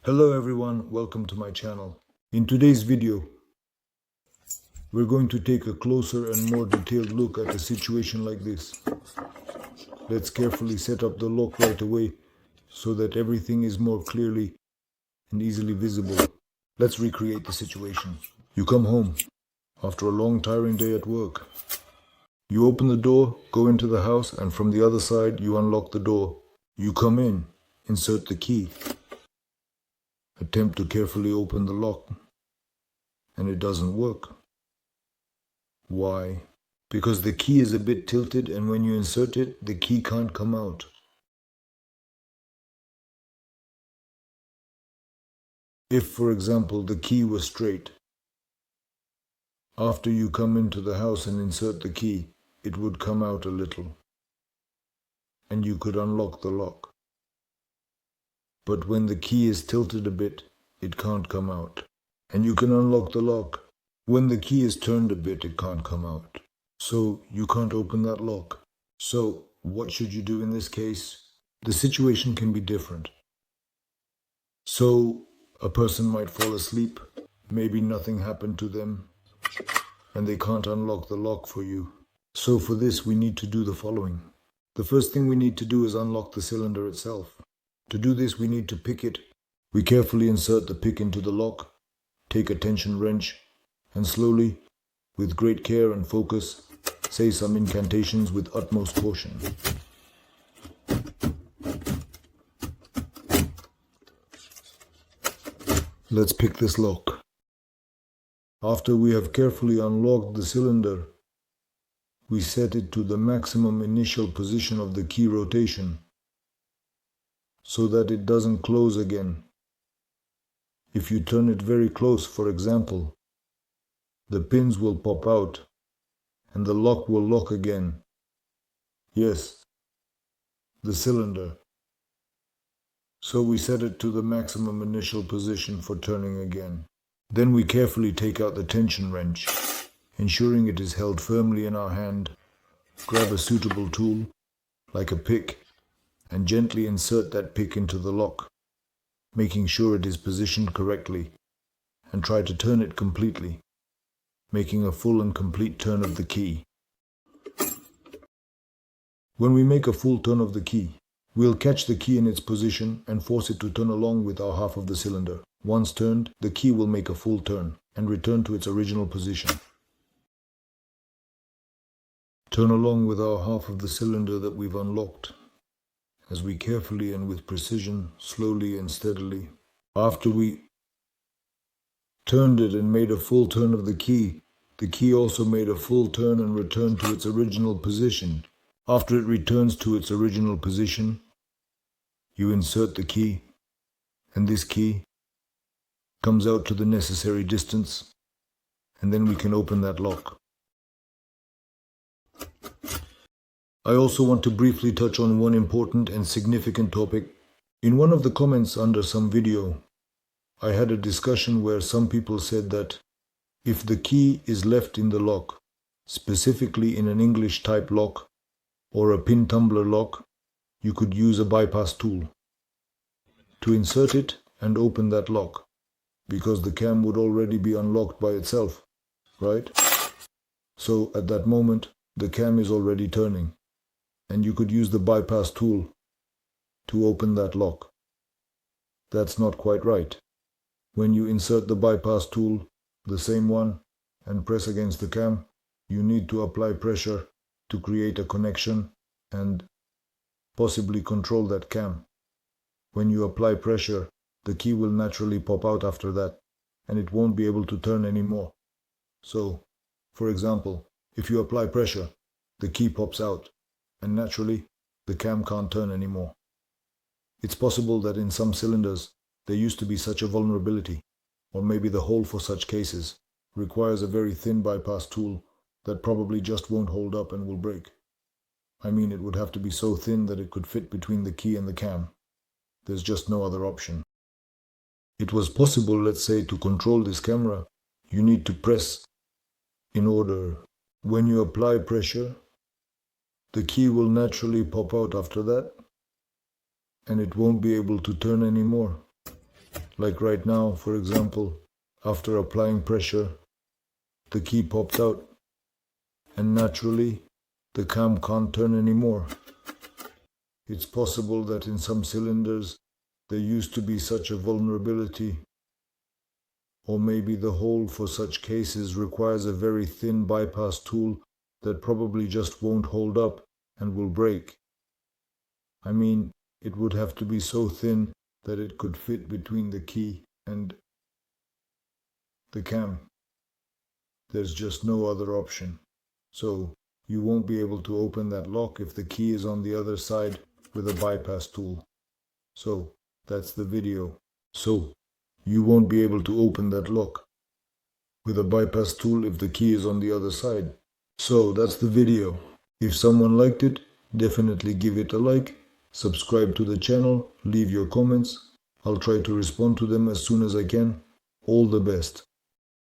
Hello everyone, welcome to my channel. In today's video, we're going to take a closer and more detailed look at a situation like this. Let's carefully set up the lock right away so that everything is more clearly and easily visible. Let's recreate the situation. You come home after a long tiring day at work. You open the door, go into the house, and from the other side you unlock the door. You come in, insert the key. Attempt to carefully open the lock, and it doesn't work. Why? Because the key is a bit tilted, and when you insert it, the key can't come out. If, for example, the key was straight, after you come into the house and insert the key, it would come out a little, and you could unlock the lock. But when the key is tilted a bit, it can't come out. And you can unlock the lock. When the key is turned a bit, it can't come out. So you can't open that lock. So what should you do in this case? The situation can be different. So a person might fall asleep, maybe nothing happened to them, and they can't unlock the lock for you. So for this, we need to do the following. The first thing we need to do is unlock the cylinder itself. To do this, we need to pick it. We carefully insert the pick into the lock, take a tension wrench, and slowly, with great care and focus, say some incantations with utmost caution. Let's pick this lock. After we have carefully unlocked the cylinder, we set it to the maximum initial position of the key rotation, so that it doesn't close again. If you turn it very close, for example, the pins will pop out and the lock will lock again. Yes, the cylinder. So we set it to the maximum initial position for turning again. Then we carefully take out the tension wrench, ensuring it is held firmly in our hand. Grab a suitable tool, like a pick, and gently insert that pick into the lock, making sure it is positioned correctly, and try to turn it completely, making a full and complete turn of the key. When we make a full turn of the key, we'll catch the key in its position and force it to turn along with our half of the cylinder. Once turned, the key will make a full turn and return to its original position. Turn along with our half of the cylinder that we've unlocked, as we carefully and with precision, slowly and steadily. After we turned it and made a full turn of the key also made a full turn and returned to its original position. After it returns to its original position, you insert the key, and this key comes out to the necessary distance, and then we can open that lock. I also want to briefly touch on one important and significant topic. In one of the comments under some video, I had a discussion where some people said that if the key is left in the lock, specifically in an English type lock or a pin tumbler lock, you could use a bypass tool to insert it and open that lock, because the cam would already be unlocked by itself, right? So at that moment, the cam is already turning, and you could use the bypass tool to open that lock. That's not quite right. When you insert the bypass tool, the same one, and press against the cam, you need to apply pressure to create a connection and possibly control that cam. When you apply pressure, the key will naturally pop out after that, and it won't be able to turn anymore. So, for example, if you apply pressure, the key pops out, and naturally, the cam can't turn anymore. It's possible that in some cylinders, there used to be such a vulnerability, or maybe the hole for such cases requires a very thin bypass tool that probably just won't hold up and will break. I mean, it would have to be so thin that it could fit between the key and the cam. There's just no other option. It was possible, let's say, to control this camera, you need to press in order. When you apply pressure, the key will naturally pop out after that, and it won't be able to turn anymore. Like right now, for example, after applying pressure, the key popped out, and naturally, the cam can't turn anymore. It's possible that in some cylinders, there used to be such a vulnerability, or maybe the hole for such cases requires a very thin bypass tool that probably just won't hold up and will break. I mean, it would have to be so thin that it could fit between the key and the cam. There's just no other option. So you won't be able to open that lock if the key is on the other side with a bypass tool. So that's the video. So you won't be able to open that lock with a bypass tool if the key is on the other side. So that's the video. If someone liked it, definitely give it a like, subscribe to the channel, leave your comments. I'll try to respond to them as soon as I can. All the best.